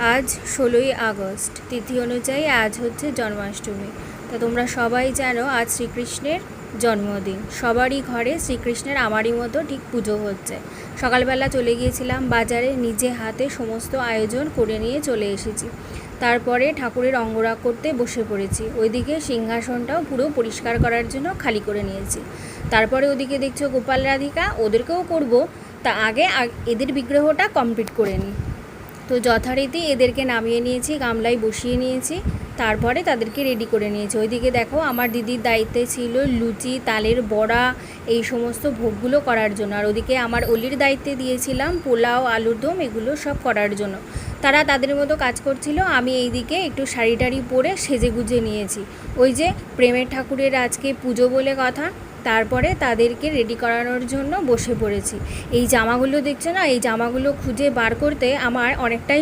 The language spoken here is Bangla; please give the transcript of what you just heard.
আজ 16ই আগস্ট, তিথি অনুযায়ী আজ হচ্ছে জন্মাষ্টমী। তা তোমরা সবাই জানো আজ শ্রীকৃষ্ণের জন্মদিন। সবারই ঘরে শ্রীকৃষ্ণের আমারই মতো ঠিক পুজো হচ্ছে। সকালবেলা চলে গিয়েছিলাম বাজারে, নিজে হাতে সমস্ত আয়োজন করে নিয়ে চলে এসেছি। তারপরে ঠাকুরের অঙ্গরাগ করতে বসে পড়েছি। ওইদিকে সিংহাসনটাও পুরো পরিষ্কার করার জন্য খালি করে নিয়েছি। তারপরে ওদিকে দেখছো গোপাল রাধিকা, ওদেরকেও করব, তা আগে এদের বিগ্রহটা কমপ্লিট করে নিই। তো যথারীতি এদেরকে নামিয়ে নিয়েছি, গামলায় বসিয়ে নিয়েছি, তারপরে তাদেরকে রেডি করে নিয়েছি। ওইদিকে দেখো আমার দিদির দায়িত্বে ছিল লুচি, তালের বড়া, এই সমস্ত ভোগগুলো করার জন্য। আর ওদিকে আমার অলির দায়িত্বে দিয়েছিলাম পোলাও, আলুর দম, এগুলো সব করার জন্য। তারা তাদের মতো কাজ করছিল, আমি এইদিকে একটু শাড়ি টাড়ি পরে সেজে গুজে নিয়েছি। ওই যে প্রেমের ঠাকুরের আজকে পুজো বলে কথা, তারপরে তাদেরকে রেডি করানোর জন্য বসে পড়েছি। এই জামাগুলো দেখছো না, এই জামাগুলো খুঁজে বার করতে আমার অনেকটাই